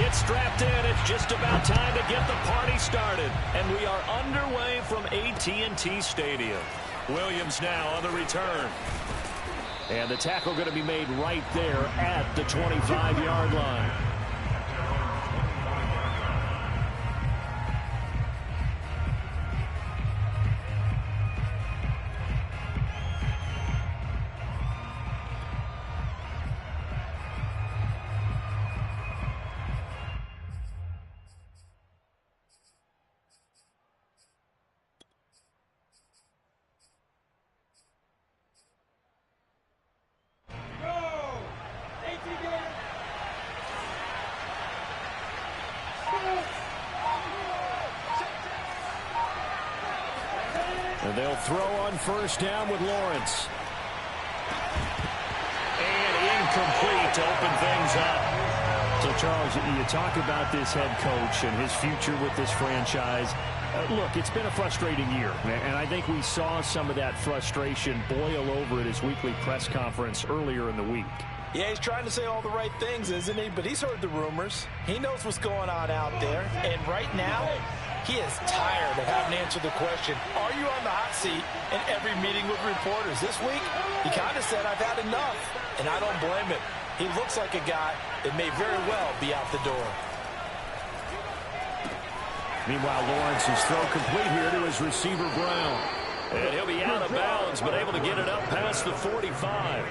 gets strapped in. It's just about time to get the party started. And we are underway from AT&T Stadium. Williams now on the return. And the tackle going to be made right there at the 25-yard line. And they'll throw on first down with Lawrence. And incomplete to open things up. So, Charles, you talk about this head coach and his future with this franchise. Look, it's been a frustrating year, and I think we saw some of that frustration boil over at his weekly press conference earlier in the week. Yeah, he's trying to say all the right things, isn't he? But he's heard the rumors. He knows what's going on out there. And right now, he is tired of having to answer the question, are you on the hot seat in every meeting with reporters? This week, he kind of said, I've had enough. And I don't blame him. He looks like a guy that may very well be out the door. Meanwhile, Lawrence's throw complete here to his receiver, Brown. And he'll be out of bounds, but able to get it up past the 45.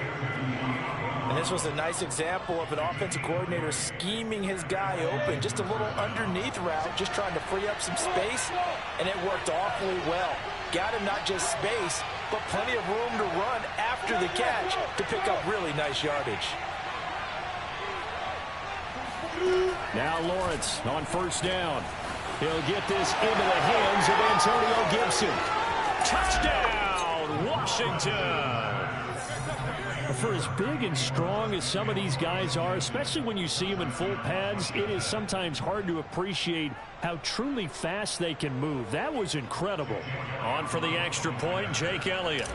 And this was a nice example of an offensive coordinator scheming his guy open. Just a little underneath route, just trying to free up some space, and it worked awfully well. Got him not just space, but plenty of room to run after the catch to pick up really nice yardage. Now Lawrence on first down. He'll get this into the hands of Antonio Gibson. Touchdown, Washington! For as big and strong as some of these guys are, especially when you see them in full pads, it is sometimes hard to appreciate how truly fast they can move. That was incredible. On for the extra point, Jake Elliott.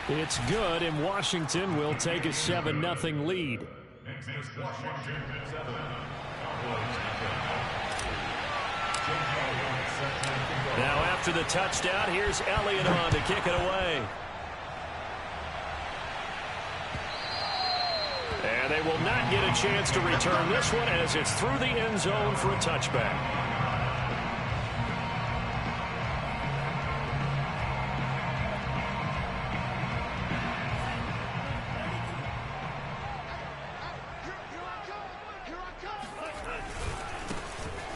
It's good, and Washington will take a 7-0 lead. Now after the touchdown, here's Elliott on to kick it away. And they will not get a chance to return this one as it's through the end zone for a touchback.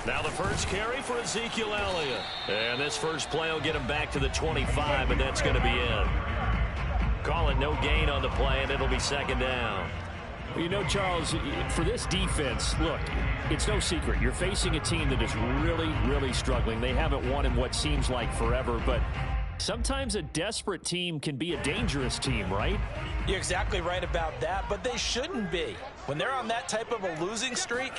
Now the first carry for Ezekiel Elliott. And this first play will get him back to the 25, and that's going to be it. Call it no gain on the play, and it'll be second down. Well, you know, Charles, for this defense, look, it's no secret. You're facing a team that is really, really struggling. They haven't won in what seems like forever, but sometimes a desperate team can be a dangerous team, right? You're exactly right about that, but they shouldn't be. When they're on that type of a losing streak,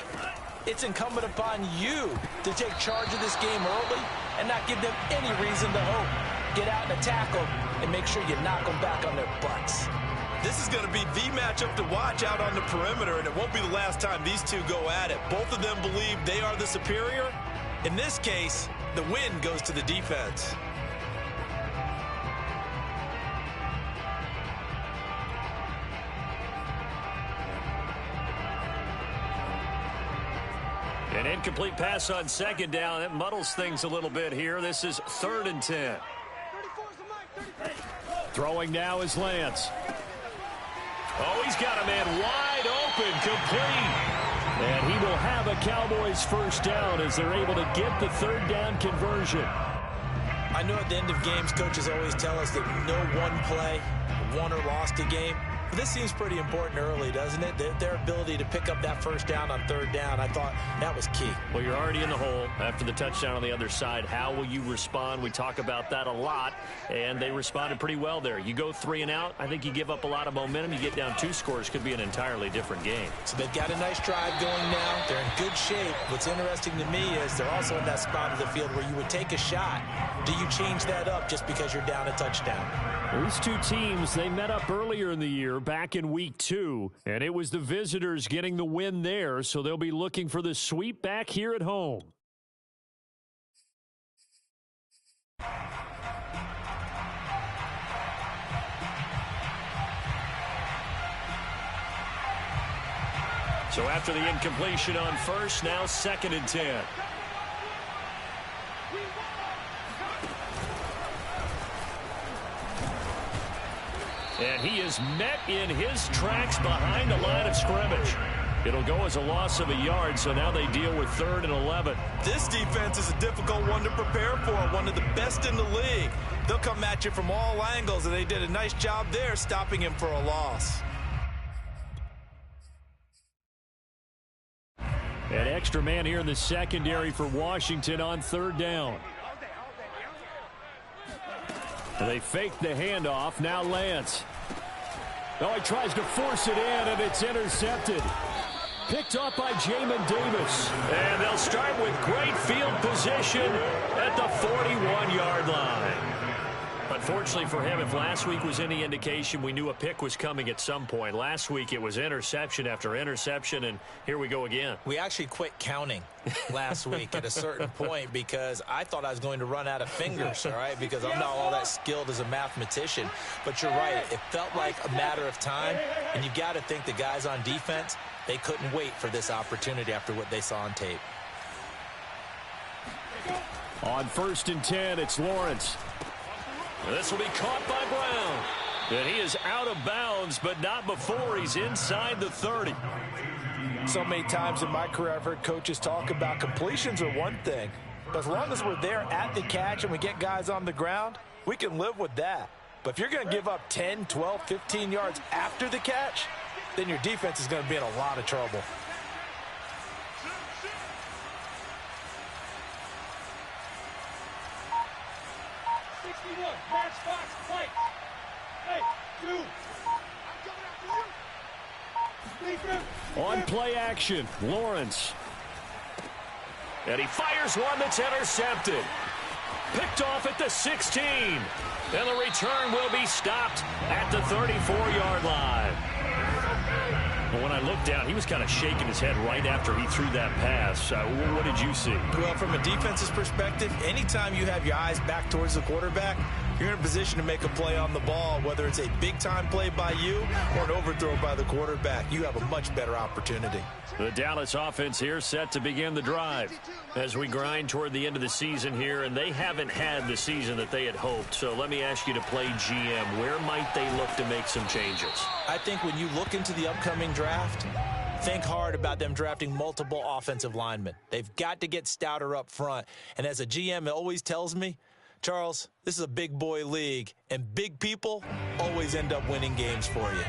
it's incumbent upon you to take charge of this game early and not give them any reason to hope. Get out and attack them and make sure you knock them back on their butts. This is going to be the matchup to watch out on the perimeter, and it won't be the last time these two go at it. Both of them believe they are the superior. In this case, the win goes to the defense. An incomplete pass on second down. That muddles things a little bit here. This is 3rd and 10. Throwing now is Lance. Oh, he's got a man wide open, complete. And he will have a Cowboys first down as they're able to get the 3rd down conversion. I know at the end of games, coaches always tell us that no one play won or lost a game. But this seems pretty important early, doesn't it? Their ability to pick up that first down on 3rd down, I thought that was key. Well, you're already in the hole after the touchdown on the other side. How will you respond? We talk about that a lot, and they responded pretty well there. You go 3 and out, I think you give up a lot of momentum. You get down 2 scores, could be an entirely different game. So they've got a nice drive going now. They're in good shape. What's interesting to me is they're also in that spot of the field where you would take a shot. Do you change that up just because you're down a touchdown? These two teams, they met up earlier in the year, back in week 2, and it was the visitors getting the win there, so they'll be looking for the sweep back here at home. So after the incompletion on first, now 2nd and 10. And he is met in his tracks behind the line of scrimmage. It'll go as a loss of a yard, so now they deal with 3rd and 11. This defense is a difficult one to prepare for, one of the best in the league. They'll come at you from all angles, and they did a nice job there stopping him for a loss. An extra man here in the secondary for Washington on 3rd down. They fake the handoff. Now Lance. Oh, he tries to force it in, and it's intercepted. Picked off by Jamin Davis. And they'll start with great field position at the 41-yard line. Unfortunately for him, if last week was any indication, we knew a pick was coming at some point. Last week it was interception after interception, and here we go again. We actually quit counting last week at a certain point because I thought I was going to run out of fingers, all right, because I'm not all that skilled as a mathematician. But you're right, it felt like a matter of time, and you got to think the guys on defense, they couldn't wait for this opportunity after what they saw on tape. On 1st and 10, it's Lawrence. This will be caught by Brown. And he is out of bounds, but not before he's inside the 30. So many times in my career I've heard coaches talk about completions are one thing. But as long as we're there at the catch and we get guys on the ground, we can live with that. But if you're going to give up 10, 12, 15 yards after the catch, then your defense is going to be in a lot of trouble. On play action, Lawrence. And he fires one that's intercepted. Picked off at the 16. And the return will be stopped at the 34-yard line. Well, when I looked down, he was kind of shaking his head right after he threw that pass. What did you see? Well, from a defense's perspective, anytime you have your eyes back towards the quarterback, you're in a position to make a play on the ball, whether it's a big-time play by you or an overthrow by the quarterback. You have a much better opportunity. The Dallas offense here set to begin the drive as we grind toward the end of the season here, and they haven't had the season that they had hoped. So let me ask you to play GM. Where might they look to make some changes? I think when you look into the upcoming draft, think hard about them drafting multiple offensive linemen. They've got to get stouter up front. And as a GM, it always tells me, Charles, this is a big boy league, and big people always end up winning games for you.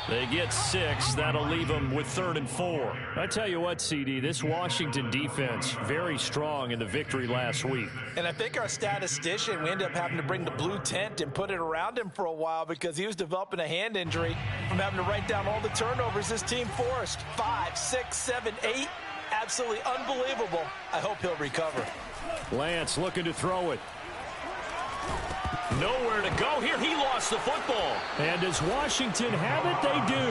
They get 6. That'll leave them with 3rd and 4. I tell you what, CD, this Washington defense, very strong in the victory last week. And I think our statistician, we ended up having to bring the blue tent and put it around him for a while because he was developing a hand injury from having to write down all the turnovers this team forced. 5, 6, 7, 8. Absolutely unbelievable. I hope he'll recover. Lance looking to throw it. Nowhere to go here. He lost the football. And does Washington have it? They do.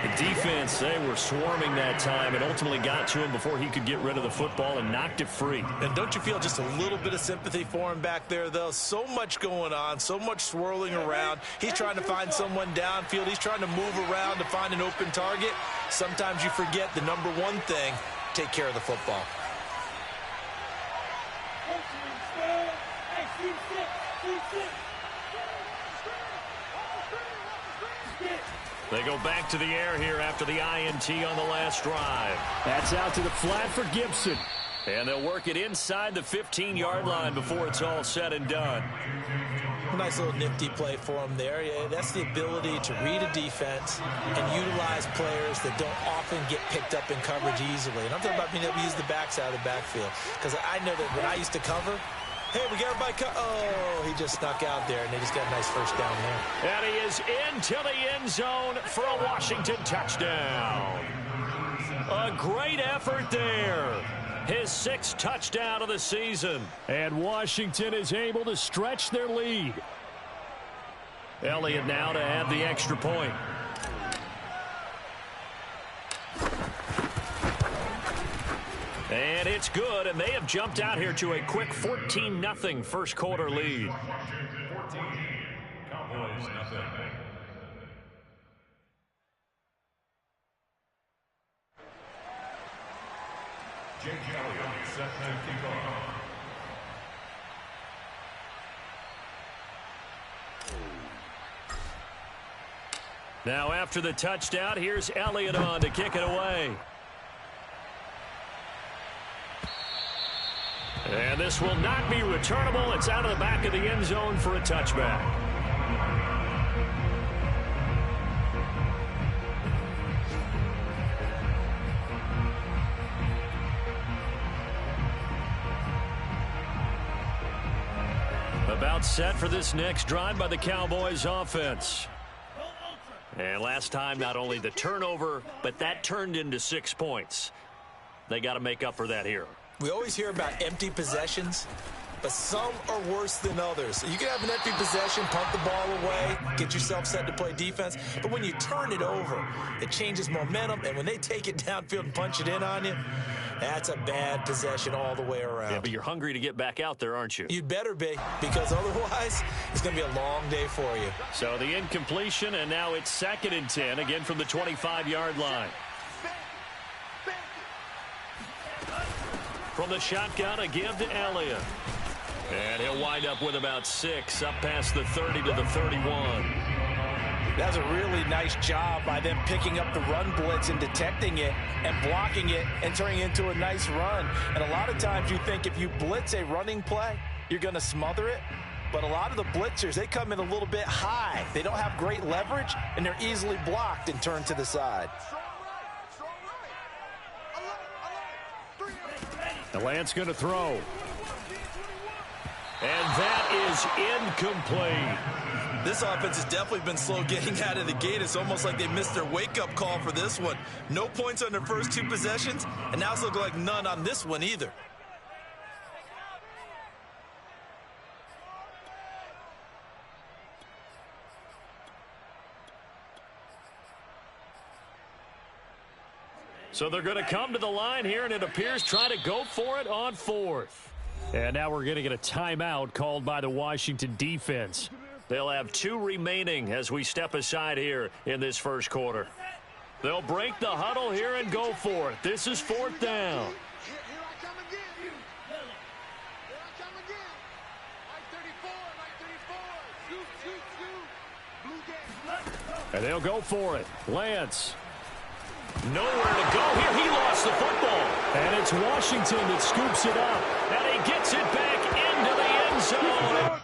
The defense, they were swarming that time and ultimately got to him before he could get rid of the football and knocked it free. And don't you feel just a little bit of sympathy for him back there, though? So much going on, so much swirling around. He's trying to find someone downfield. He's trying to move around to find an open target. Sometimes you forget the number one thing, take care of the football. They go back to the air here after the INT on the last drive. That's out to the flat for Gibson. And they'll work it inside the 15-yard line before it's all said and done. A nice little nifty play for him there. Yeah, that's the ability to read a defense and utilize players that don't often get picked up in coverage easily. And I'm talking about being able to use the backside of the backfield. Because I know that when I used to cover, hey, we got everybody cut. Oh, he just snuck out there, and they just got a nice first down there. And he is into the end zone for a Washington touchdown. A great effort there. His 6th touchdown of the season. And Washington is able to stretch their lead. Elliott now to add the extra point. And it's good, and they have jumped out here to a quick 14-0 first quarter lead. 14, Cowboys nothing. Jake Elliott set to kick off. Now after the touchdown, here's Elliott on to kick it away. And this will not be returnable. It's out of the back of the end zone for a touchback. About set for this next drive by the Cowboys offense. And last time, not only the turnover, but that turned into 6 points. They got to make up for that here. We always hear about empty possessions, but some are worse than others. You can have an empty possession, punt the ball away, get yourself set to play defense, but when you turn it over, it changes momentum, and when they take it downfield and punch it in on you, that's a bad possession all the way around. Yeah, but you're hungry to get back out there, aren't you? You'd better be, because otherwise, it's going to be a long day for you. So the incompletion, and now it's 2nd and 10, again from the 25-yard line. From the shotgun, a give to Elliott. And he'll wind up with about 6, up past the 30 to the 31. That's a really nice job by them picking up the run blitz and detecting it and blocking it and turning it into a nice run. And a lot of times you think if you blitz a running play, you're going to smother it. But a lot of the blitzers, they come in a little bit high. They don't have great leverage, and they're easily blocked and turned to the side. The Lance going to throw. And that is incomplete. This offense has definitely been slow getting out of the gate. It's almost like they missed their wake-up call for this one. No points on their first 2 possessions, and now it's looking like none on this one either. So they're going to come to the line here, and it appears try to go for it on 4th. And now we're going to get a timeout called by the Washington defense. They'll have 2 remaining as we step aside here in this first quarter. They'll break the huddle here and go for it. This is 4th down. Here I come again. Here I come again. Right 34. Blue game. And they'll go for it. Lance. Nowhere to go here. He lost the football. And it's Washington that scoops it up. And he gets it back into the end zone.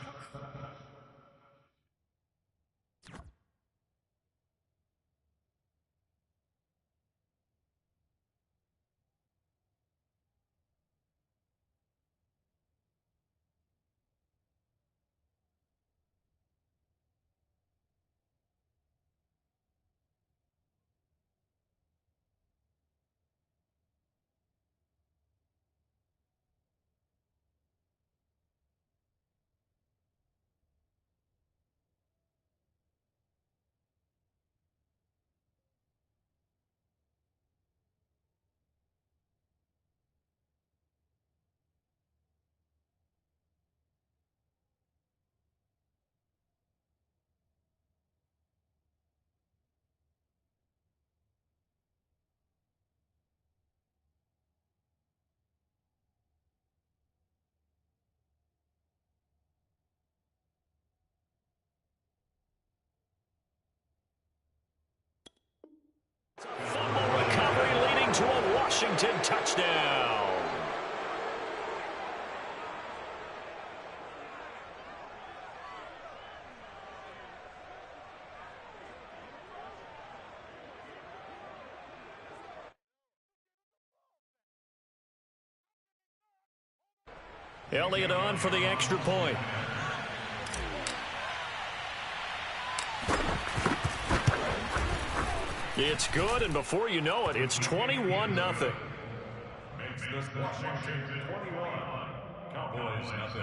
Fumble recovery leading to a Washington touchdown. Elliott on for the extra point. It's good, and before you know it, it's 21-0. Makes this Washington 21, Cowboys nothing.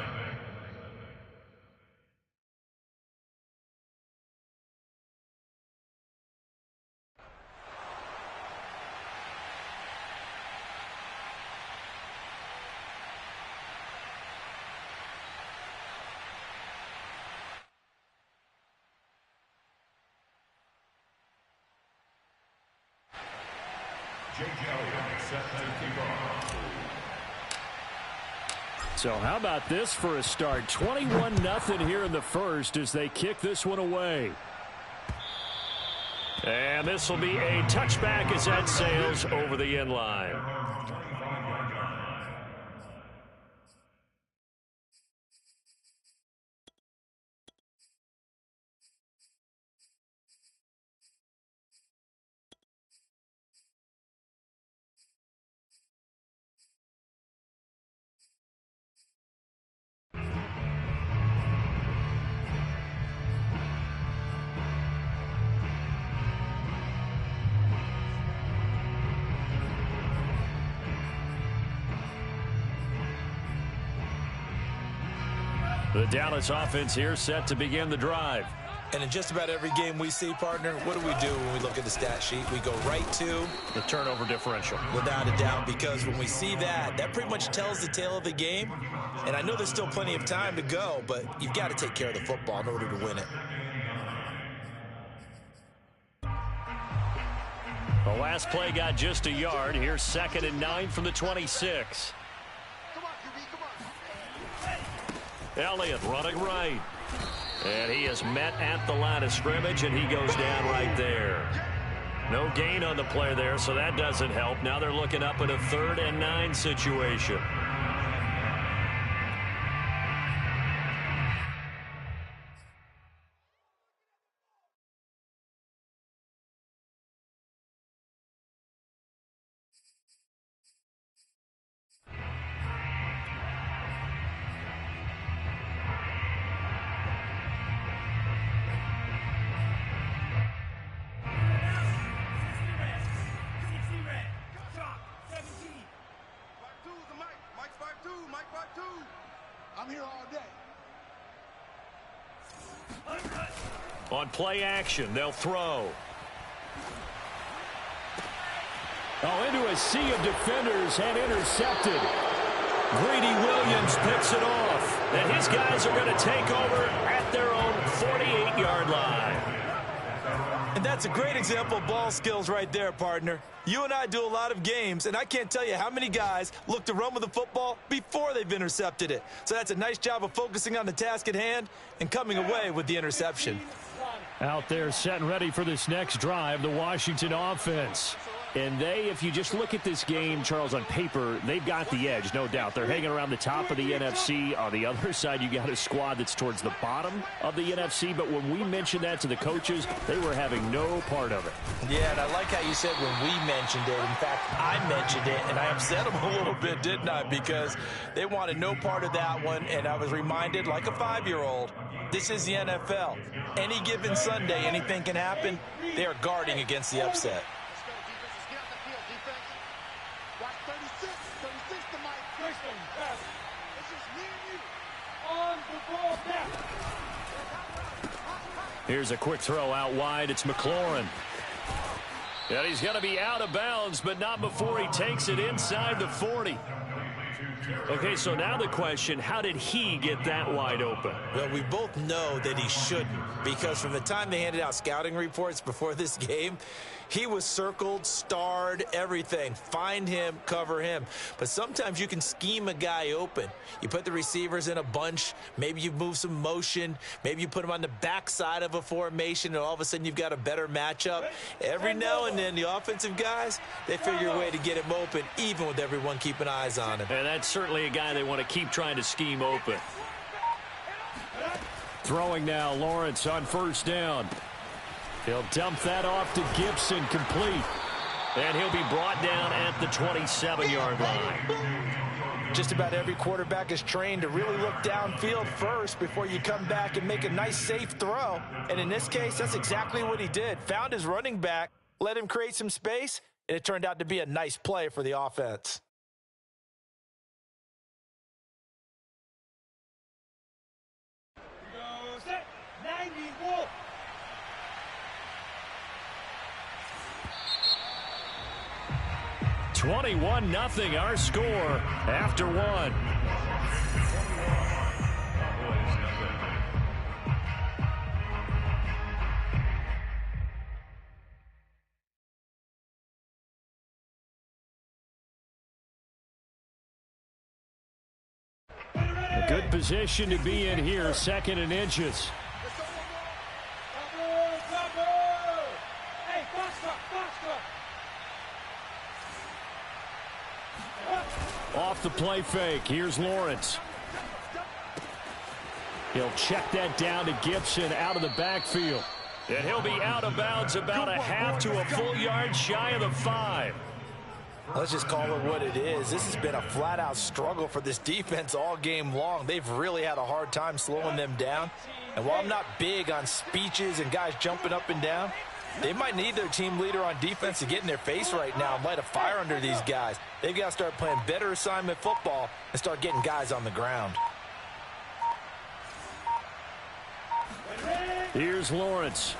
So how about this for a start? 21-0 here in the first as they kick this one away. And this will be a touchback as that sails over the end line. The Dallas offense here set to begin the drive. And in just about every game we see, partner, what do we do when we look at the stat sheet? We go right to the turnover differential. Without a doubt, because when we see that, that pretty much tells the tale of the game. And I know there's still plenty of time to go, but you've got to take care of the football in order to win it. The last play got just a yard. Here's 2nd and 9 from the 26. Elliott running right. And he is met at the line of scrimmage, and he goes down right there. No gain on the play there, so that doesn't help. Now they're looking up at a 3rd and 9 situation. I'm here all day. On play action, they'll throw. Into a sea of defenders and intercepted. Greedy Williams picks it off. And his guys are going to take over at their own 48-yard line. And that's a great example of ball skills right there, partner. You and I do a lot of games, and I can't tell you how many guys look to run with the football before they've intercepted it. So that's a nice job of focusing on the task at hand and coming away with the interception. Out there set and ready for this next drive, the Washington offense. And if you just look at this game, Charles, on paper, they've got the edge, no doubt. They're hanging around the top of the NFC. On the other side, you got a squad that's towards the bottom of the NFC. But when we mentioned that to the coaches, they were having no part of it. Yeah, and I like how you said when we mentioned it. In fact, I mentioned it, and I upset them a little bit, didn't I? Because they wanted no part of that one, and I was reminded, like a 5-year-old, this is the NFL. Any given Sunday, anything can happen. They are guarding against the upset. Here's a quick throw out wide. It's McLaurin. And he's going to be out of bounds, but not before he takes it inside the 40. Okay, so now the question, how did he get that wide open? Well, we both know that he shouldn't, because from the time they handed out scouting reports before this game, he was circled, starred, everything. Find him, cover him. But sometimes you can scheme a guy open. You put the receivers in a bunch. Maybe you move some motion. Maybe you put them on the backside of a formation, and all of a sudden you've got a better matchup. Every now and then, the offensive guys, they figure a way to get him open, even with everyone keeping eyes on him. And that's certainly a guy they want to keep trying to scheme open. Throwing now, Lawrence on first down. He'll dump that off to Gibson, complete. And he'll be brought down at the 27-yard line. Just about every quarterback is trained to really look downfield first before you come back and make a nice, safe throw. And in this case, that's exactly what he did. Found his running back, let him create some space, and it turned out to be a nice play for the offense. Set. 91. (21-0) our score after one. A good position to be in here, 2nd and inches. Off the play fake. Here's Lawrence. He'll check that down to Gibson out of the backfield. And he'll be out of bounds about a half to a full yard shy of the 5. Let's just call it what it is. This has been a flat-out struggle for this defense all game long. They've really had a hard time slowing them down. And while I'm not big on speeches and guys jumping up and down, they might need their team leader on defense to get in their face right now and light a fire under these guys. They've got to start playing better assignment football and start getting guys on the ground. Here's Lawrence.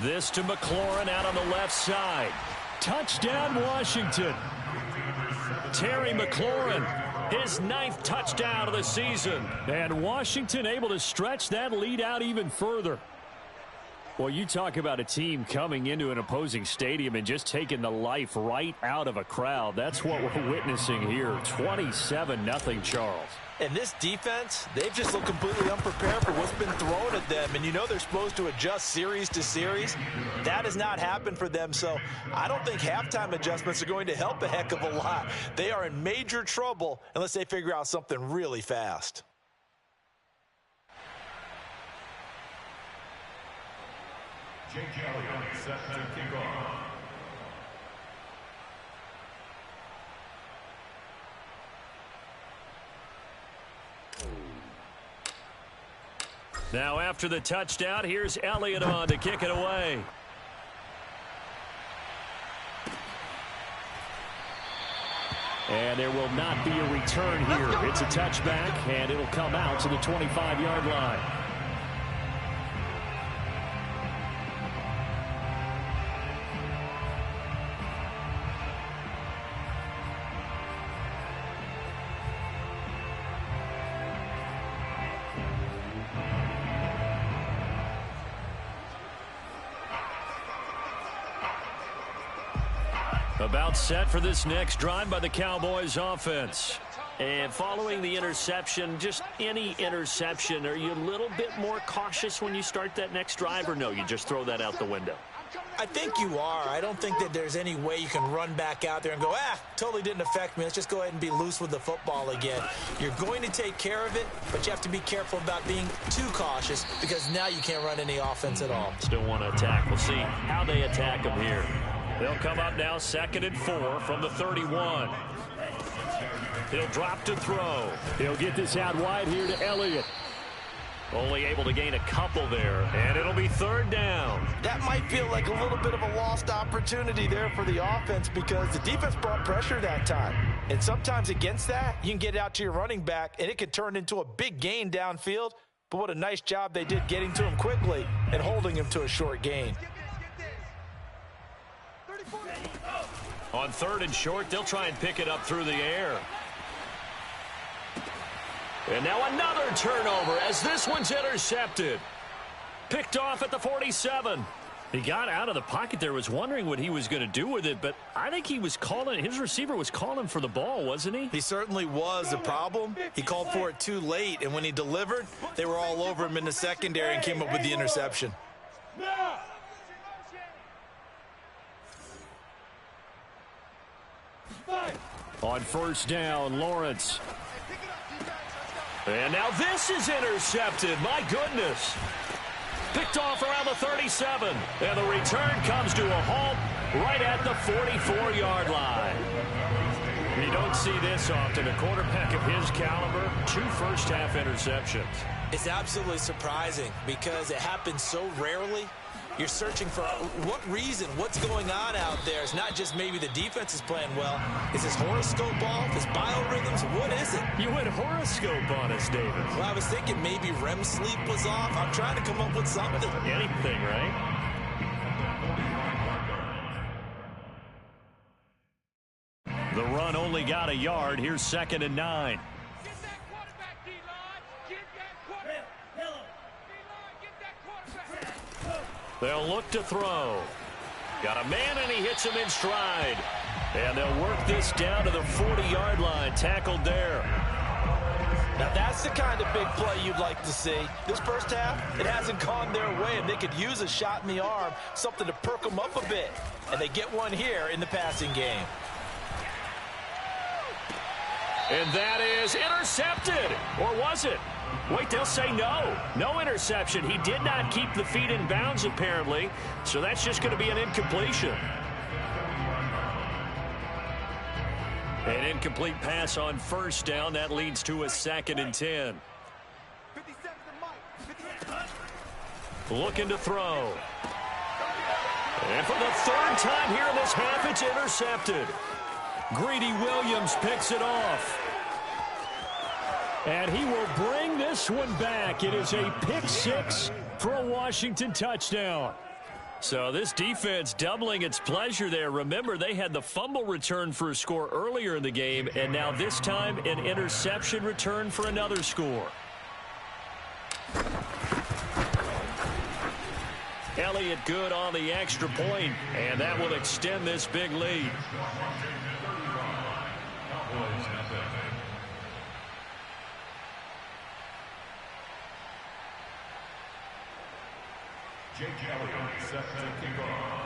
This to McLaurin out on the left side. Touchdown, Washington. Terry McLaurin, his 9th touchdown of the season. And Washington able to stretch that lead out even further. Well, you talk about a team coming into an opposing stadium and just taking the life right out of a crowd. That's what we're witnessing here. 27-0, Charles. And this defense, they've just looked completely unprepared for what's been thrown at them. And you know they're supposed to adjust series to series. That has not happened for them. So I don't think halftime adjustments are going to help a heck of a lot. They are in major trouble unless they figure out something really fast. Jake Elliott, set to kick off. Now after the touchdown, here's Elliott on to kick it away. And there will not be a return here. It's a touchback, and it'll come out to the 25-yard line. About set for this next drive by the Cowboys offense. And following the interception, just any interception, are you a little bit more cautious when you start that next drive, or no, you just throw that out the window? I think you are. I don't think that there's any way you can run back out there and go, totally didn't affect me. Let's just go ahead and be loose with the football again. You're going to take care of it, but you have to be careful about being too cautious because now you can't run any offense at all. Still want to attack. We'll see how they attack them here. They'll come up now 2nd and 4 from the 31. He'll drop to throw. He'll get this out wide here to Elliott. Only able to gain a couple there, and it'll be 3rd down. That might feel like a little bit of a lost opportunity there for the offense because the defense brought pressure that time. And sometimes against that, you can get it out to your running back, and it could turn into a big gain downfield. But what a nice job they did getting to him quickly and holding him to a short gain. On 3rd and short, they'll try and pick it up through the air. And now another turnover as this one's intercepted. Picked off at the 47. He got out of the pocket there, was wondering what he was going to do with it, but I think he was calling, his receiver was calling for the ball, wasn't he? He certainly was. The problem, he called for it too late, and when he delivered, they were all over him in the secondary and came up with the interception. On 1st down, Lawrence. And now this is intercepted. My goodness. Picked off around the 37. And the return comes to a halt right at the 44-yard line. You don't see this often. A quarterback of his caliber, 2 first-half interceptions. It's absolutely surprising because it happens so rarely. You're searching for what reason, what's going on out there. It's not just maybe the defense is playing well. Is his horoscope off? His biorhythms? What is it? You went horoscope on us, David. Well, I was thinking maybe REM sleep was off. I'm trying to come up with something. Anything, right? The run only got a yard. Here's 2nd and 9. Get that quarterback, D-line. Get that quarterback. D-line, get that quarterback. They'll look to throw. Got a man, and he hits him in stride. And they'll work this down to the 40-yard line. Tackled there. Now, that's the kind of big play you'd like to see. This first half, it hasn't gone their way, and they could use a shot in the arm, something to perk them up a bit. And they get one here in the passing game. And that is intercepted. Or was it? Wait, they'll say no. No interception. He did not keep the feet in bounds, apparently. So that's just going to be an incompletion. An incomplete pass on first down. That leads to a 2nd and 10. 57 to Mike. Looking to throw. And for the 3rd time here in this half, it's intercepted. Greedy Williams picks it off. And he will bring this one back. It is a pick 6 for a Washington touchdown. So this defense doubling its pleasure there. Remember, they had the fumble return for a score earlier in the game, and now this time an interception return for another score. Elliott good on the extra point, and that will extend this big lead. Jake Elliott set to kick off.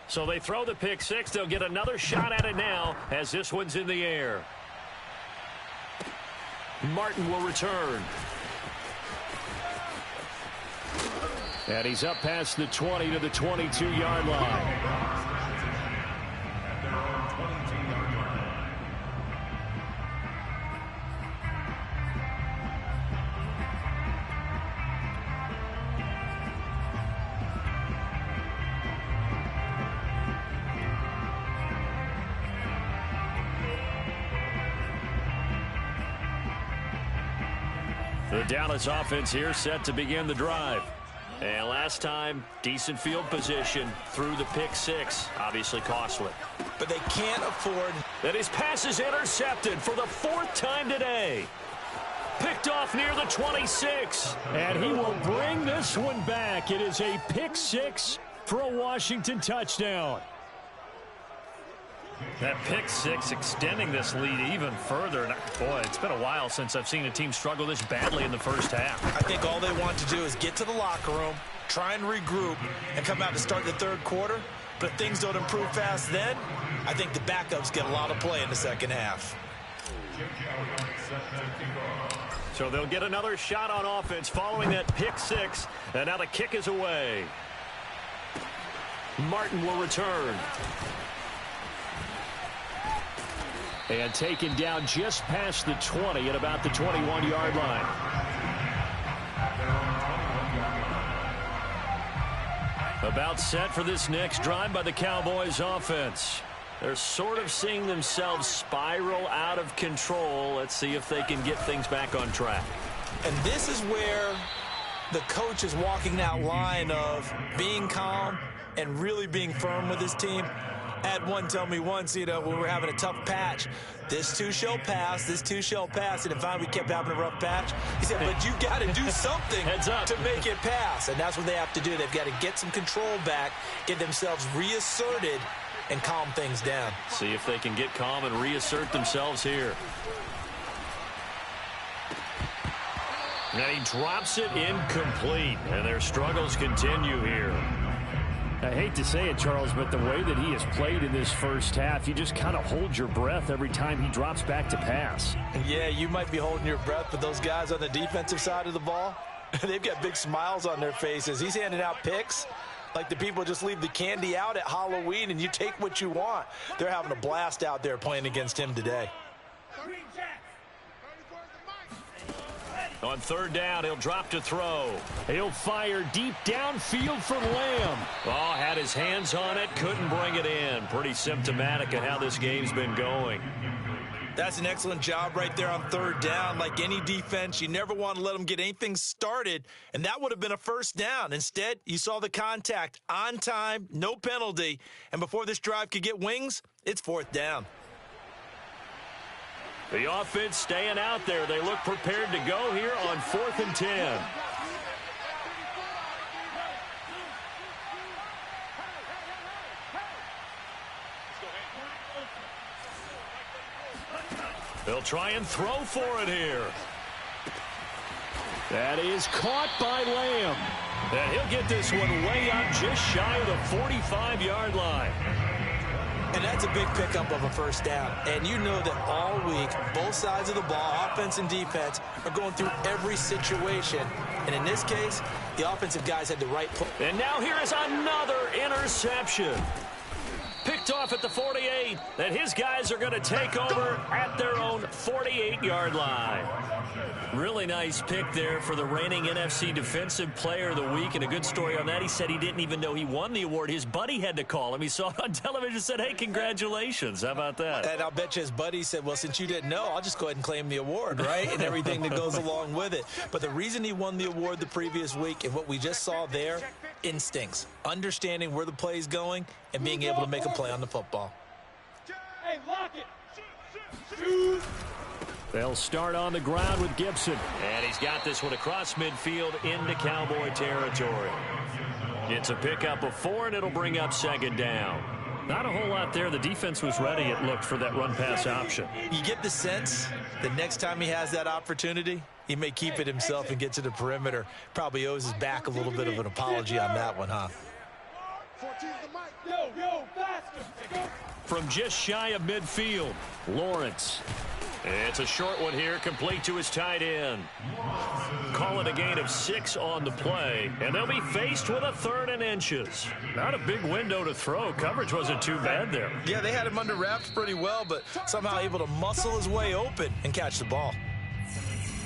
So they throw the pick 6. They'll get another shot at it now as this one's in the air. Martin will return. And he's up past the 20 to the 22-yard line. The Dallas offense here set to begin the drive. And last time, decent field position through the pick 6. Obviously costly. But they can't afford. That his pass is intercepted for the 4th time today. Picked off near the 26. And he will bring this one back. It is a pick 6 for a Washington touchdown. That pick 6 extending this lead even further. And boy, it's been a while since I've seen a team struggle this badly in the first half. I think all they want to do is get to the locker room, try and regroup, and come out to start the 3rd quarter. But if things don't improve fast then, I think the backups get a lot of play in the 2nd half. So they'll get another shot on offense following that pick 6. And now the kick is away. Martin will return. And taken down just past the 20 at about the 21-yard line. About set for this next drive by the Cowboys offense. They're sort of seeing themselves spiral out of control. Let's see if they can get things back on track. And this is where the coach is walking that line of being calm and really being firm with his team. I had one tell me once, when we were having a tough patch, this too shall pass, this too shall pass. And finally we kept having a rough patch. He said, but you got to do something to make it pass. And that's what they have to do. They've got to get some control back, get themselves reasserted, and calm things down. See if they can get calm and reassert themselves here. And he drops it incomplete. And their struggles continue here. I hate to say it, Charles, but the way that he has played in this first half, you just kind of hold your breath every time he drops back to pass. Yeah, you might be holding your breath, but those guys on the defensive side of the ball, they've got big smiles on their faces. He's handing out picks like the people just leave the candy out at Halloween and you take what you want. They're having a blast out there playing against him today. 3 jacks. On third down, he'll drop to throw. He'll fire deep downfield for Lamb. Oh, had his hands on it, couldn't bring it in. Pretty symptomatic of how this game's been going. That's an excellent job right there on third down. Like any defense, you never want to let them get anything started, and that would have been a first down. Instead, you saw the contact on time, no penalty, and before this drive could get wings, it's fourth down. The offense staying out there. They look prepared to go here on 4th and 10. They'll try and throw for it here. That is caught by Lamb. And he'll get this one way up just shy of the 45-yard line. And that's a big pickup of a first down. And you know that all week, both sides of the ball, offense and defense, are going through every situation. And in this case, the offensive guys had the right play. And now here is another interception. Picked off at the 48. That his guys are going to take over at their own 48-yard line. Really nice pick there for the reigning NFC Defensive Player of the Week. And a good story on that. He said he didn't even know he won the award. His buddy had to call him. He saw it on television and said, hey, congratulations. How about that? And I'll bet you his buddy said, well, since you didn't know, I'll just go ahead and claim the award, right? And everything that goes along with it. But the reason he won the award the previous week and what we just saw there, instincts, understanding where the play is going and being able to make a play on the football. Hey, lock it. They'll start on the ground with Gibson. And he's got this one across midfield into Cowboy territory. It's a pickup of 4, and it'll bring up second down. Not a whole lot there. The defense was ready, it looked, for that run-pass option. You get the sense that next time he has that opportunity, he may keep it himself and get to the perimeter. Probably owes his back a little bit of an apology on that one, huh? Yo, faster. From just shy of midfield, Lawrence. It's a short one here, complete to his tight end. Call it a gain of 6 on the play, and they'll be faced with a 3rd and inches. Not a big window to throw. Coverage wasn't too bad there. Yeah, they had him under wraps pretty well, but somehow able to muscle his way open and catch the ball.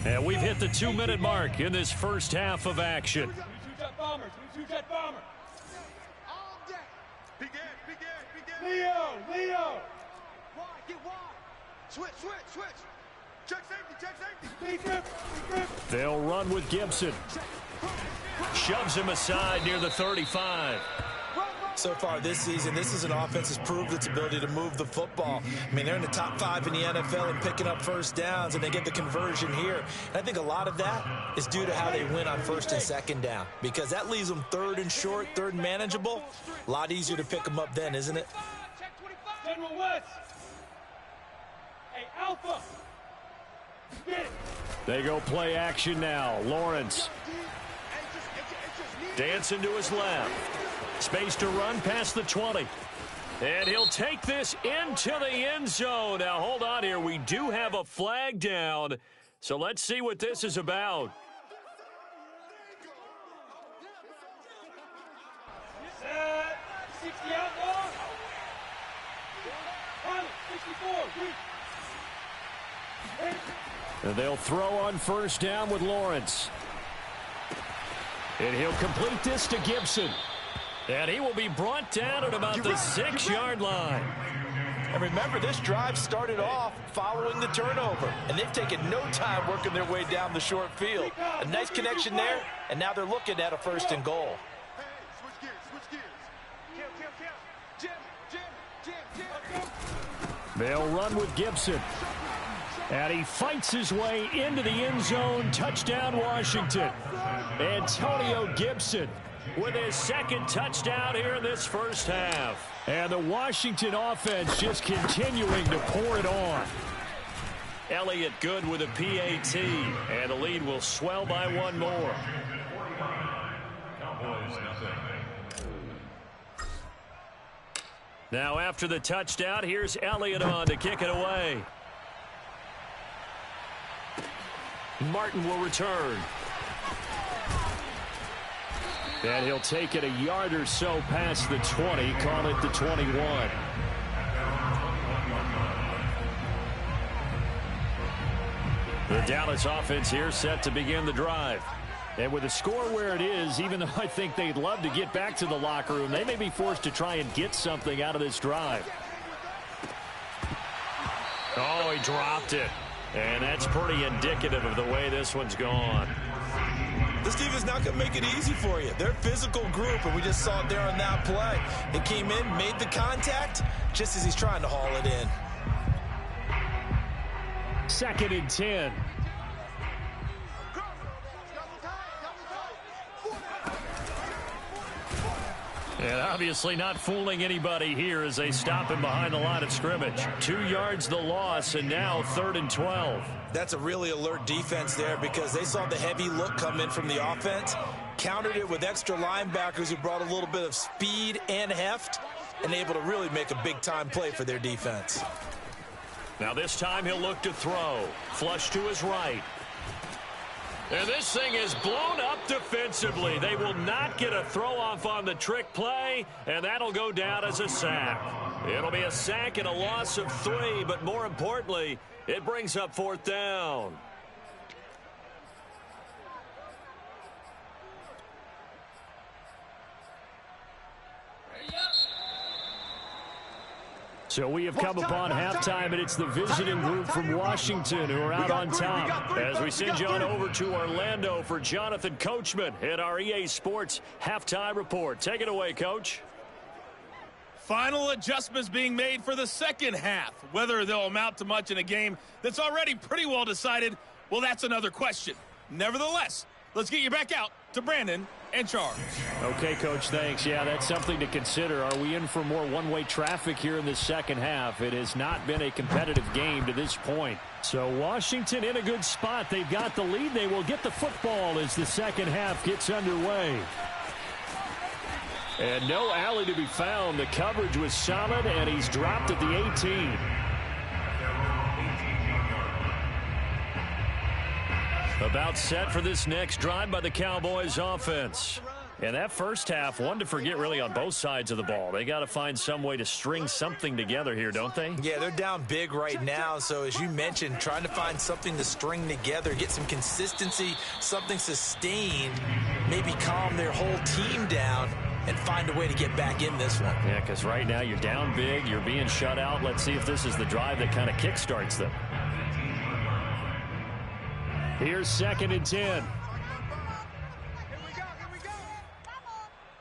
And we've hit the 2-minute mark in this first half of action. Two-jet bombers. Two-jet bomber. All day. Begin. Leo. Wide, get wide. Switch. Check safety. They'll run with Gibson. Shoves him aside near the 35. So far this season, this is an offense that's proved its ability to move the football. I mean, they're in the top 5 in the NFL and picking up first downs, and they get the conversion here. And I think a lot of that is due to how they win on first and second down, because that leaves them 3rd and short, 3rd and manageable. A lot easier to pick them up then, isn't it? General West. Hey, Alpha. Get it. They go play action now. Lawrence. Dancing to his left. Space to run past the 20. And he'll take this into the end zone. Now, hold on here. We do have a flag down. So let's see what this is about. Set. 60 outlaw. 64. And they'll throw on first down with Lawrence. And he'll complete this to Gibson. And he will be brought down at about the 6-yard line. And remember, this drive started off following the turnover, and they've taken no time working their way down the short field. A nice connection there, and now they're looking at a 1st and goal. Hey, switch gears. Jim. They'll run with Gibson. And he fights his way into the end zone. Touchdown, Washington. Antonio Gibson with his 2nd touchdown here in this first half. And the Washington offense just continuing to pour it on. Elliott good with a PAT, and the lead will swell by 1 more. Cowboys, nothing. Now after the touchdown, here's Elliott on to kick it away. Martin will return. And he'll take it a yard or so past the 20, call it the 21. The Dallas offense here set to begin the drive. And with the score where it is, even though I think they'd love to get back to the locker room, they may be forced to try and get something out of this drive. Oh, he dropped it. And that's pretty indicative of the way this one's gone. This team is not going to make it easy for you. They're a physical group, and we just saw it there on that play. It came in, made the contact, just as he's trying to haul it in. 2nd and 10. And obviously not fooling anybody here as they stop him behind the line of scrimmage. 2 yards the loss, and now 3rd and 12. That's a really alert defense there because they saw the heavy look come in from the offense, countered it with extra linebackers who brought a little bit of speed and heft, and able to really make a big-time play for their defense. Now this time he'll look to throw. Flush to his right. And this thing is blown up defensively. They will not get a throw-off on the trick play, and that'll go down as a sack. It'll be a sack and a loss of 3, but more importantly, it brings up 4th down. So we have come upon halftime, and it's the visiting group from Washington who are out on top. As we send you on over to Orlando for Jonathan Coachman at our EA Sports Halftime Report. Take it away, Coach. Final adjustments being made for the second half. Whether they'll amount to much in a game that's already pretty well decided, well, that's another question. Nevertheless, let's get you back out to Brandon and Charles. Okay, Coach, thanks. Yeah, that's something to consider. Are we in for more one-way traffic here in the second half? It has not been a competitive game to this point. So Washington in a good spot. They've got the lead. They will get the football as the second half gets underway. And no alley to be found. The coverage was solid, and he's dropped at the 18. About set for this next drive by the Cowboys offense. And that first half, one to forget really on both sides of the ball. They got to find some way to string something together here, don't they? Yeah, they're down big right now. So as you mentioned, trying to find something to string together, get some consistency, something sustained, maybe calm their whole team down and find a way to get back in this one. Yeah, because right now you're down big, you're being shut out. Let's see if this is the drive that kind of kickstarts them. Here's 2nd and 10. Here we go.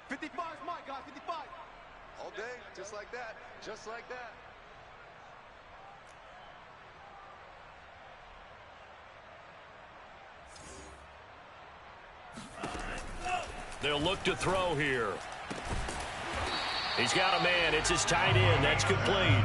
55 is mine, guys, 55. All day, just like that, just like that. They'll look to throw here. He's got a man. It's his tight end. That's complete.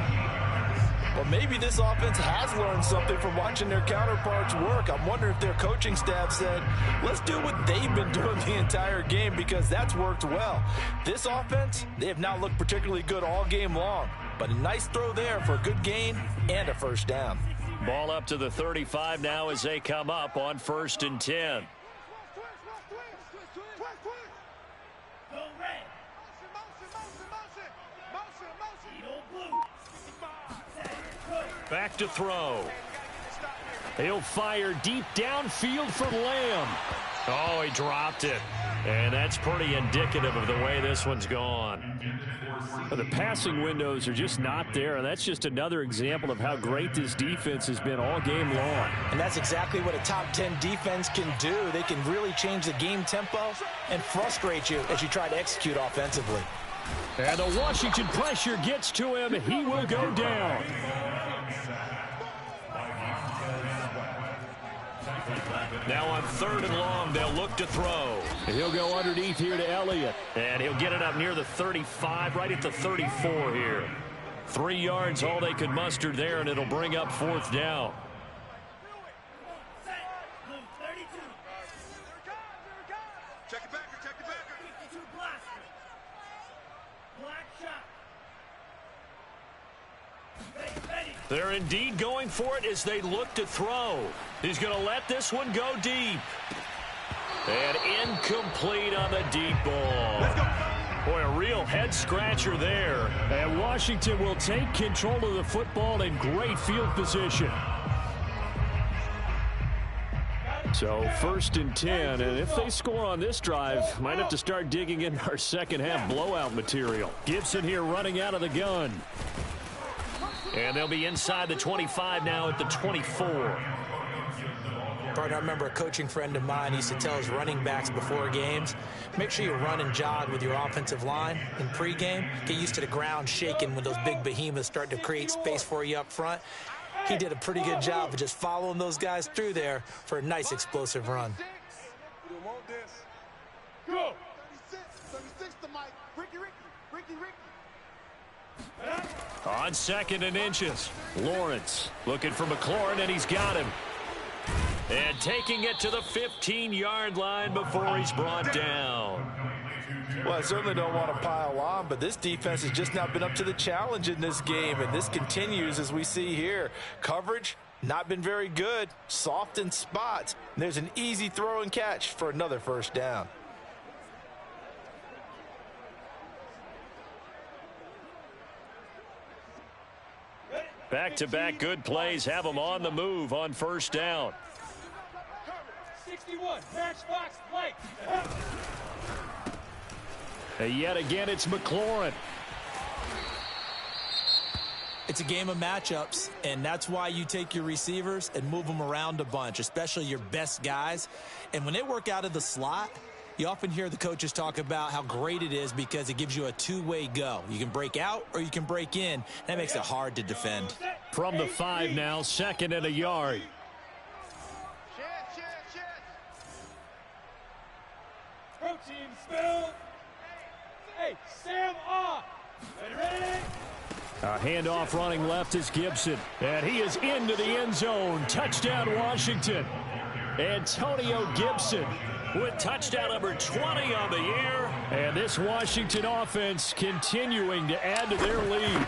Well, maybe this offense has learned something from watching their counterparts work. I'm wondering if their coaching staff said, let's do what they've been doing the entire game because that's worked well. This offense, they have not looked particularly good all game long, but a nice throw there for a good gain and a first down. Ball up to the 35 now as they come up on 1st and 10. Back to throw. He'll fire deep downfield from Lamb. Oh, he dropped it. And that's pretty indicative of the way this one's gone. The passing windows are just not there, and that's just another example of how great this defense has been all game long. And that's exactly what a top 10 defense can do. They can really change the game tempo and frustrate you as you try to execute offensively. And the Washington pressure gets to him. He will go down. Now on 3rd and long, they'll look to throw. He'll go underneath here to Elliott. And he'll get it up near the 35, right at the 34 here. 3 yards, all they could muster there, and it'll bring up 4th down. Check it back, check it back. They're indeed going for it as they look to throw. He's going to let this one go deep. And incomplete on the deep ball. Let's go. Boy, a real head-scratcher there. And Washington will take control of the football in great field position. So 1st and 10, and if they score on this drive, might have to start digging in our second half blowout material. Gibson here running out of the gun. And they'll be inside the 25 now at the 24. Partner, I remember a coaching friend of mine used to tell his running backs before games, make sure you run and jog with your offensive line in pregame. Get used to the ground shaking when those big behemoths start to create space for you up front. He did a pretty good job of just following those guys through there for a nice explosive run. Go. 36 to Mike. Ricky. On 2nd and inches, Lawrence looking for McLaurin, and he's got him. And taking it to the 15-yard line before he's brought down. Well, I certainly don't want to pile on, but this defense has just not been up to the challenge in this game, and this continues as we see here. Coverage, not been very good, soft in spots. And there's an easy throw and catch for another 1st down. Back-to-back good plays have them on the move on 1st down. 61, matchbox Blake. And yet again, it's McLaurin. It's a game of matchups, and that's why you take your receivers and move them around a bunch, especially your best guys. And when they work out of the slot, you often hear the coaches talk about how great it is because it gives you a two-way go. You can break out or you can break in. That makes it hard to defend. From the 5 now, 2nd and a yard. Protein spill. Hey, Sam off. Ready? A handoff running left is Gibson. And he is into the end zone. Touchdown, Washington. Antonio Gibson with touchdown number 20 on the year. And this Washington offense continuing to add to their lead.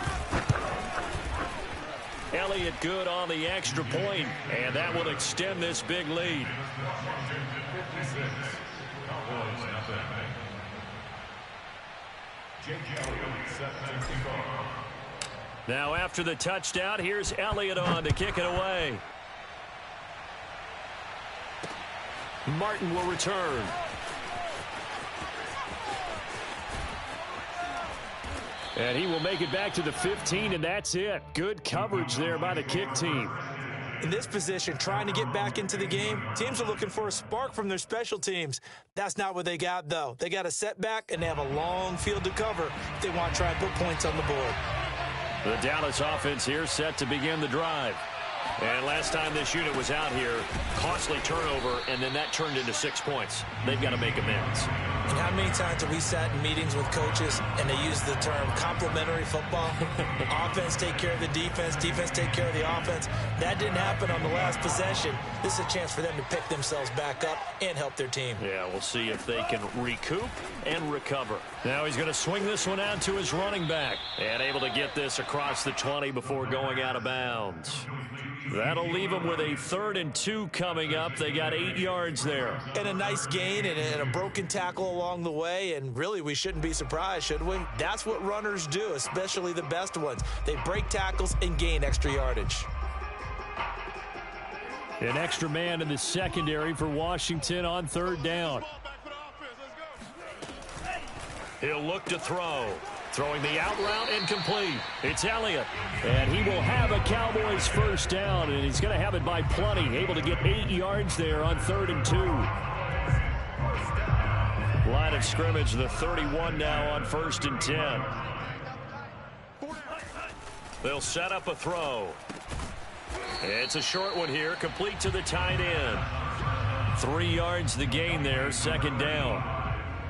Elliott good on the extra point, and that will extend this big lead. Now after the touchdown, here's Elliott on to kick it away. Martin will return. And he will make it back to the 15, and that's it. Good coverage there by the kick team. In this position, trying to get back into the game, teams are looking for a spark from their special teams. That's not what they got, though. They got a setback, and they have a long field to cover if they want to try and put points on the board. The Dallas offense here set to begin the drive. And last time this unit was out here, costly turnover, and then that turned into 6 points. They've got to make amends. And how many times have we sat in meetings with coaches and they use the term complementary football? Offense take care of the defense, defense take care of the offense. That didn't happen on the last possession. This is a chance for them to pick themselves back up and help their team. Yeah, we'll see if they can recoup and recover. Now he's going to swing this one out to his running back. And able to get this across the 20 before going out of bounds. That'll leave them with a 3rd and 2 coming up. They got 8 yards there. And a nice gain and a broken tackle along the way. And really, we shouldn't be surprised, should we? That's what runners do, especially the best ones. They break tackles and gain extra yardage. An extra man in the secondary for Washington on 3rd down. He'll look to throw. Throwing the out route, incomplete. It's Elliott. And he will have a Cowboys 1st down, and he's going to have it by plenty. Able to get 8 yards there on 3rd and 2. Line of scrimmage, the 31 now on 1st and 10. They'll set up a throw. It's a short one here, complete to the tight end. 3 yards the gain there, 2nd down.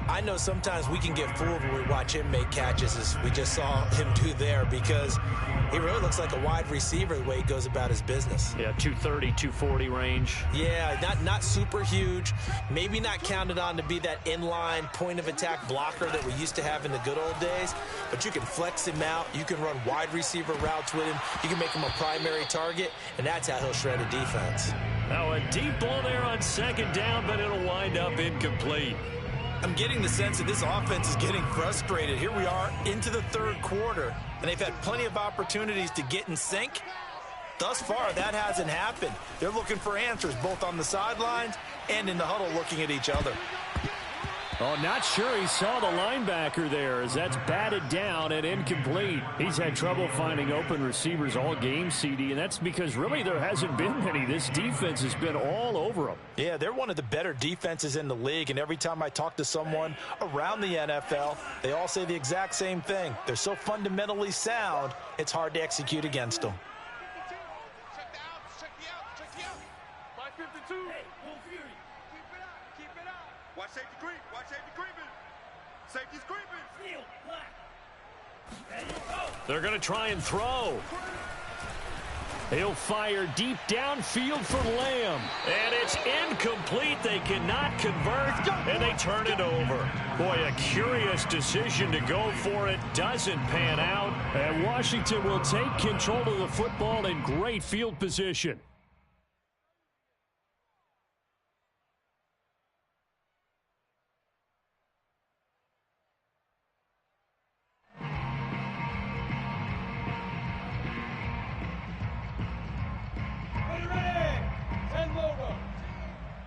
I know sometimes we can get fooled when we watch him make catches, as we just saw him do there, because he really looks like a wide receiver the way he goes about his business. Yeah, 230, 240 range. Yeah, not super huge. Maybe not counted on to be that inline point-of-attack blocker that we used to have in the good old days, but you can flex him out. You can run wide receiver routes with him. You can make him a primary target, and that's how he'll shred a defense. Now a deep ball there on 2nd down, but it'll wind up incomplete. I'm getting the sense that this offense is getting frustrated. Here we are into the 3rd quarter, and they've had plenty of opportunities to get in sync, Thus far, that hasn't happened. They're looking for answers both on the sidelines and in the huddle looking at each other. Oh, not sure he saw the linebacker there as that's batted down and incomplete. He's had trouble finding open receivers all game, CD, and that's because really there hasn't been many. This defense has been all over them. Yeah, they're one of the better defenses in the league, and every time I talk to someone around the NFL, they all say the exact same thing. They're so fundamentally sound, it's hard to execute against them. Check the outs, check the outs, check the outs. 552. Hey, no fury. Keep it up. Watch safety creep. Watch safety creeping. Safety's creeping. They're going to try and throw. He'll fire deep downfield for Lamb. And it's incomplete. They cannot convert, and they turn it over. Boy, a curious decision to go for it. Doesn't pan out. And Washington will take control of the football in great field position.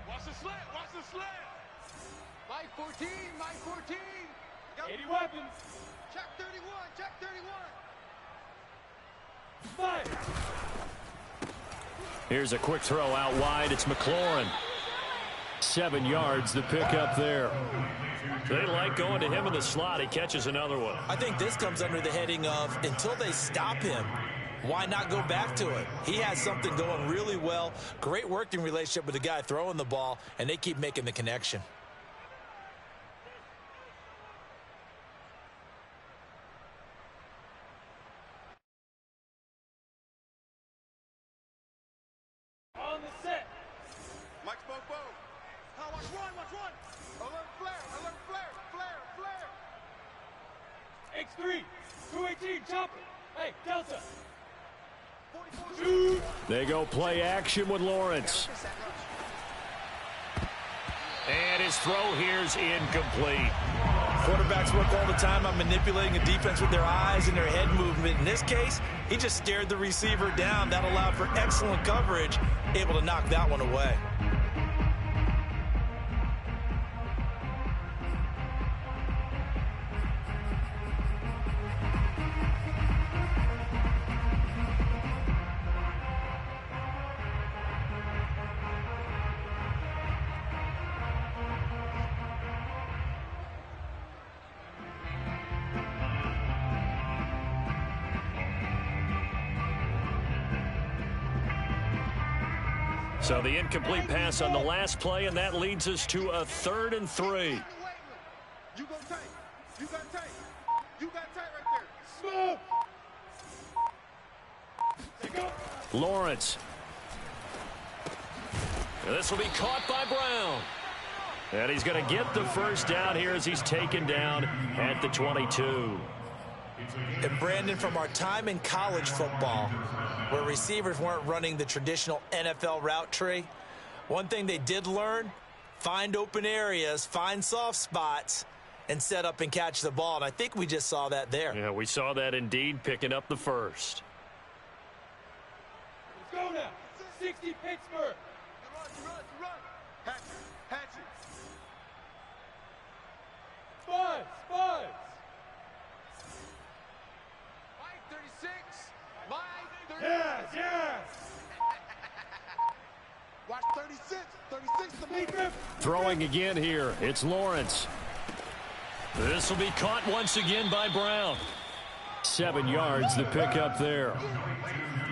Watch the slant, watch the slant. Mike 14, Mike 14. 80 weapons. Check 31, check 31. Here's a quick throw out wide. It's McLaurin. 7 yards, the pickup there. They like going to him in the slot. He catches another one. I think this comes under the heading of until they stop him, why not go back to it? He has something going really well. Great working relationship with the guy throwing the ball, and they keep making the connection. On the set. Mike's both. Now watch one, watch one. Alert flare, flare. X3, 218, chopper. Hey, Delta. They go play action with Lawrence. And his throw here's incomplete. Quarterbacks work all the time on manipulating a defense with their eyes and their head movement. In this case, he just stared the receiver down. That allowed for excellent coverage, able to knock that one away. So the incomplete pass on the last play, and that leads us to a 3rd and 3. You go tight. You got tight. You got tight right there. Smoke. Lawrence. This will be caught by Brown. And he's going to get the first down here as he's taken down at the 22. And Brandon, from our time in college football, where receivers weren't running the traditional NFL route tree, one thing they did learn, find open areas, find soft spots, and set up and catch the ball. And I think we just saw that there. Yeah, we saw that indeed, picking up the first. Let's go now. 60 Pittsburgh. Run. Hatchet. Buzz. Mike 36. Mike 36. Yes. Watch 36. 36 to me. Throwing again here. It's Lawrence. This will be caught once again by Brown. 7 yards, the pickup there.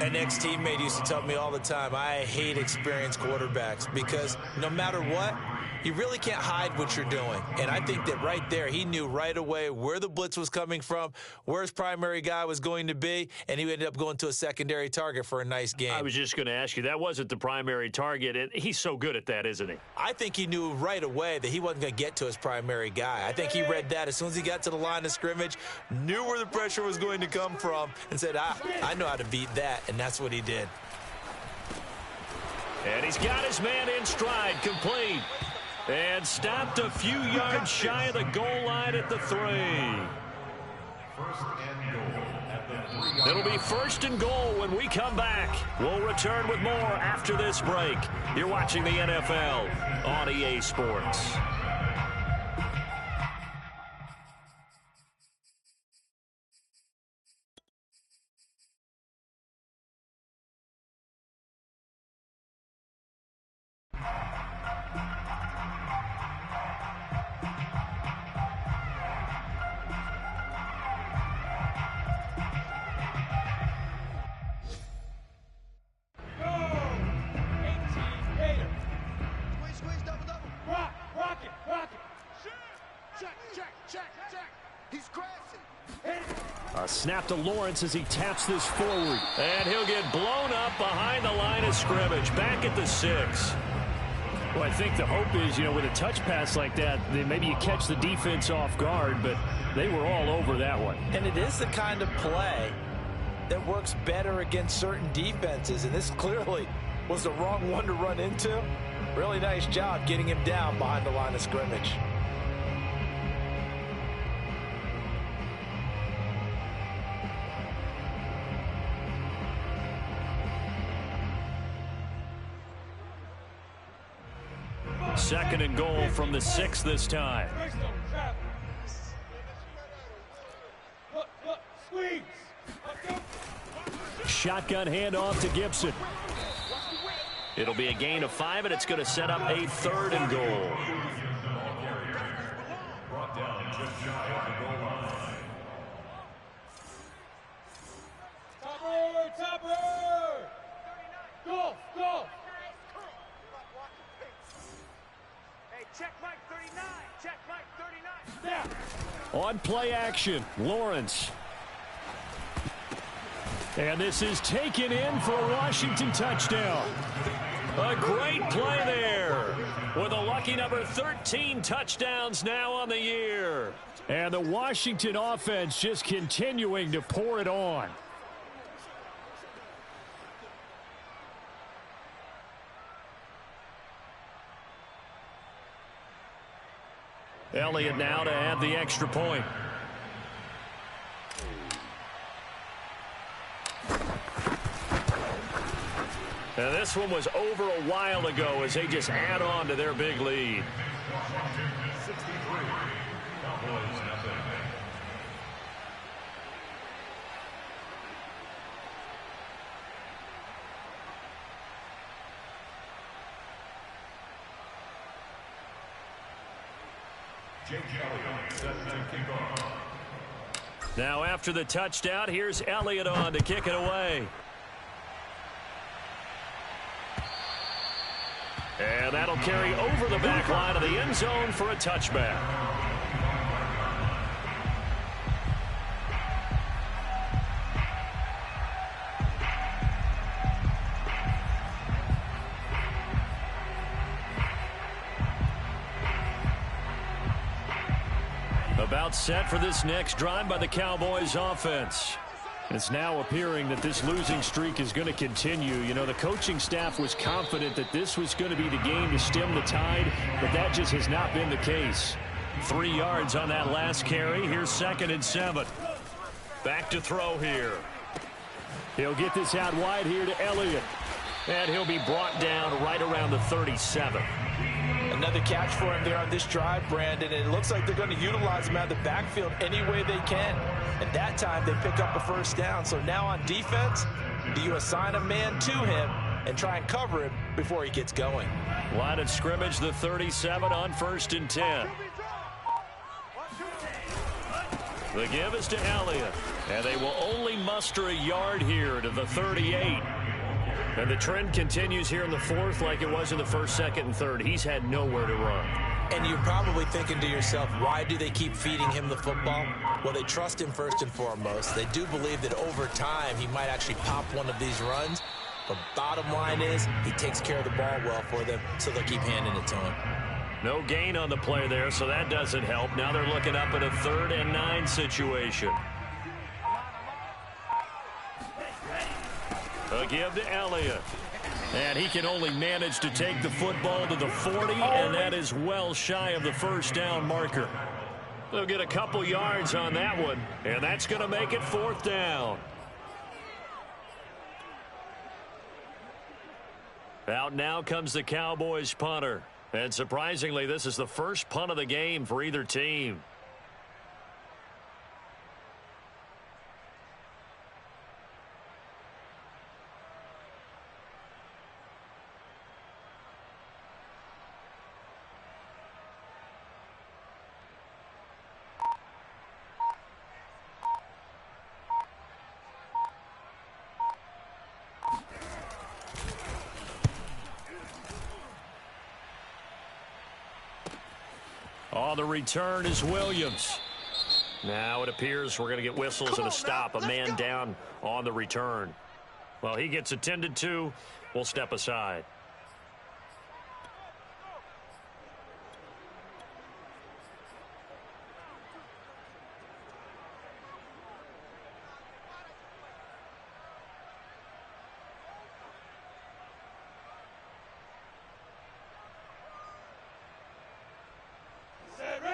An ex-teammate used to tell me all the time, I hate experienced quarterbacks because no matter what, you really can't hide what you're doing. And I think that right there, he knew right away where the blitz was coming from, where his primary guy was going to be, and he ended up going to a secondary target for a nice game. I was just going to ask you, that wasn't the primary target, and he's so good at that, isn't he? I think he knew right away that he wasn't going to get to his primary guy. I think he read that as soon as he got to the line of scrimmage, knew where the pressure was going to come from, and said, I know how to beat that, and that's what he did. And he's got his man in stride, complete. And stopped a few yards shy of the goal line at the 3. First and goal at the 3-yard line. It'll be first and goal when we come back. We'll return with more after this break. You're watching the NFL on EA Sports. A snap to Lawrence as he taps this forward. And he'll get blown up behind the line of scrimmage, back at the 6. Well, I think the hope is, with a touch pass like that, then maybe you catch the defense off guard, but they were all over that one. And it is the kind of play that works better against certain defenses, and this clearly was the wrong one to run into. Really nice job getting him down behind the line of scrimmage. Second and goal from the 6 this time. Shotgun handoff to Gibson. It'll be a gain of 5, and it's going to set up a 3rd and goal. Brought down just shy of the goal line. Topper! Go! Hey, check Mike 39. Check Mike 39. Snap. On play action, Lawrence. And this is taken in for a Washington touchdown. A great play there with a lucky number 13 touchdowns now on the year. And the Washington offense just continuing to pour it on. Elliott now to add the extra point. And this one was over a while ago as they just add on to their big lead. Washington 63. Cowboys nothing. Jake Elliott set to kick off. Now after the touchdown, here's Elliott on to kick it away. And that'll carry over the back line of the end zone for a touchback. About set for this next drive by the Cowboys offense. It's now appearing that this losing streak is going to continue. The coaching staff was confident that this was going to be the game to stem the tide, but that just has not been the case. 3 yards on that last carry. Here's 2nd and 7. Back to throw here. He'll get this out wide here to Elliott. And he'll be brought down right around the 37. Another catch for him there on this drive, Brandon. And it looks like they're going to utilize him out of the backfield any way they can. And that time they pick up a first down. So now on defense, do you assign a man to him and try and cover him before he gets going? Line of scrimmage, the 37 on 1st and 10. The give is to Elliott. And they will only muster a yard here to the 38. And the trend continues here in the 4th like it was in the 1st, 2nd, and 3rd. He's had nowhere to run. And you're probably thinking to yourself, why do they keep feeding him the football? Well, they trust him first and foremost. They do believe that over time he might actually pop one of these runs. But bottom line is he takes care of the ball well for them, so they'll keep handing it to him. No gain on the play there, so that doesn't help. Now they're looking up at a 3rd and 9 situation. A give to Elliott. And he can only manage to take the football to the 40, and that is well shy of the first down marker. They'll get a couple yards on that one, and that's going to make it 4th down. Out now comes the Cowboys punter. And surprisingly, this is the first punt of the game for either team. On the return is Williams. Now it appears we're going to get whistles and a stop. A man down on the return. Well, he gets attended to. We'll step aside.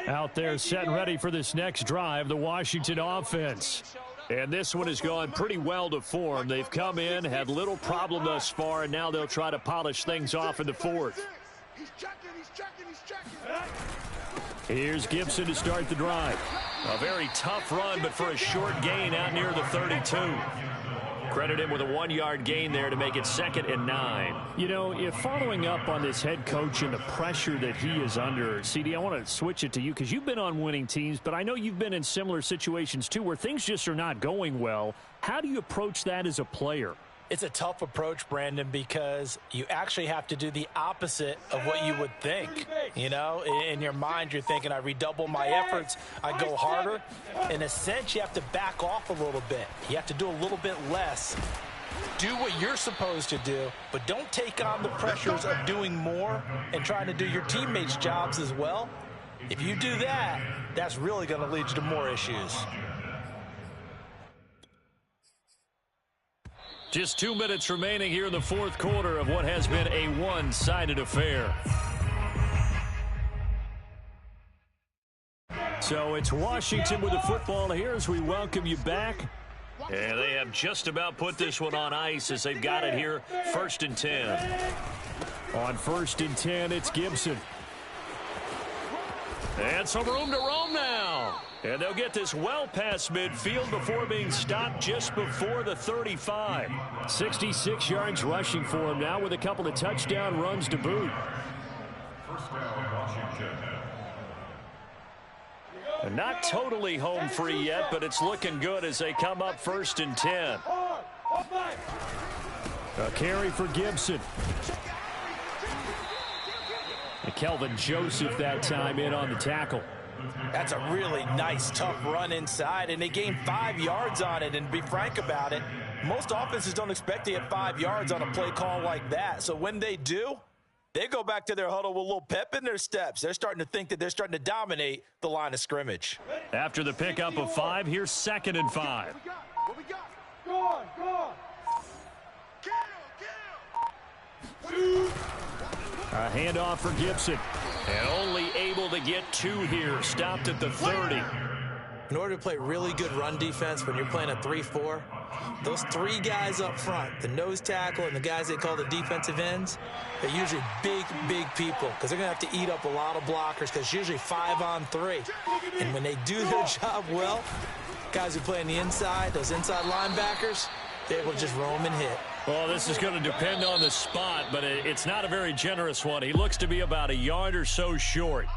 Out there set and ready for this next drive, the Washington offense. And this one has gone pretty well to form. They've come in, had little problem thus far, and now they'll try to polish things off in the 4th. He's checking, he's checking, he's checking. Here's Gibson to start the drive. A very tough run, but for a short gain out near the 32. Credit him with a 1-yard gain there to make it 2nd and 9. You know, if following up on this head coach and the pressure that he is under, CD, I want to switch it to you because you've been on winning teams, but I know you've been in similar situations too where things just are not going well. How do you approach that as a player? It's a tough approach, Brandon, because you actually have to do the opposite of what you would think. You know, in your mind, you're thinking, I redouble my efforts, I go harder. In a sense, you have to back off a little bit. You have to do a little bit less. Do what you're supposed to do, but don't take on the pressures of doing more and trying to do your teammates' jobs as well. If you do that, that's really going to lead you to more issues. Just 2 minutes remaining here in the 4th quarter of what has been a one-sided affair. So it's Washington with the football here as we welcome you back. And they have just about put this one on ice as they've got it here, 1st and 10. On 1st and 10, it's Gibson. And some room to roam now. And they'll get this well past midfield before being stopped just before the 35. 66 yards rushing for him now with a couple of touchdown runs to boot. First down, Washington. And not totally home free yet, but it's looking good as they come up 1st and 10. A carry for Gibson. And Kelvin Joseph that time in on the tackle. That's a really nice, tough run inside, and they gained 5 yards on it. And to be frank about it, most offenses don't expect to get 5 yards on a play call like that. So when they do, they go back to their huddle with a little pep in their steps. They're starting to think that they're starting to dominate the line of scrimmage. After the pickup of 5, here's 2nd and 5. What we got? Go on, go on. Kill. A handoff for Gibson. And only able to get 2 here. Stopped at the 30. In order to play really good run defense when you're playing a 3-4, those 3 guys up front, the nose tackle and the guys they call the defensive ends, they're usually big, big people because they're going to have to eat up a lot of blockers because it's usually 5 on 3. And when they do their job well, guys who play on the inside, those inside linebackers, they're able to just roam and hit. Well, this is going to depend on the spot, but it's not a very generous one. He looks to be about a yard or so short.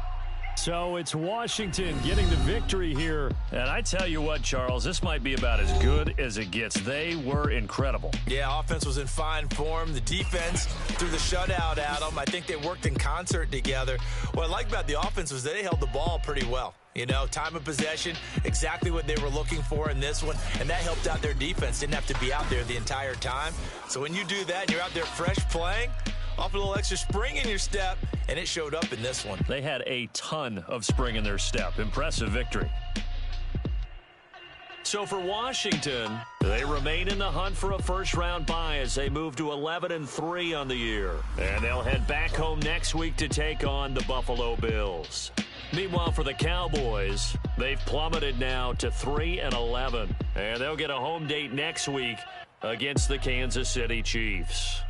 So it's Washington getting the victory here. And I tell you what, Charles, this might be about as good as it gets. They were incredible. Yeah, offense was in fine form. The defense threw the shutout at them. I think they worked in concert together. What I like about the offense was they held the ball pretty well. You know, time of possession, exactly what they were looking for in this one, and that helped out their defense. Didn't have to be out there the entire time. So when you do that and you're out there fresh playing, off a little extra spring in your step, and it showed up in this one. They had a ton of spring in their step. Impressive victory. So for Washington, they remain in the hunt for a first-round bye as they move to 11-3 on the year. And they'll head back home next week to take on the Buffalo Bills. Meanwhile, for the Cowboys, they've plummeted now to 3-11. And they'll get a home date next week against the Kansas City Chiefs.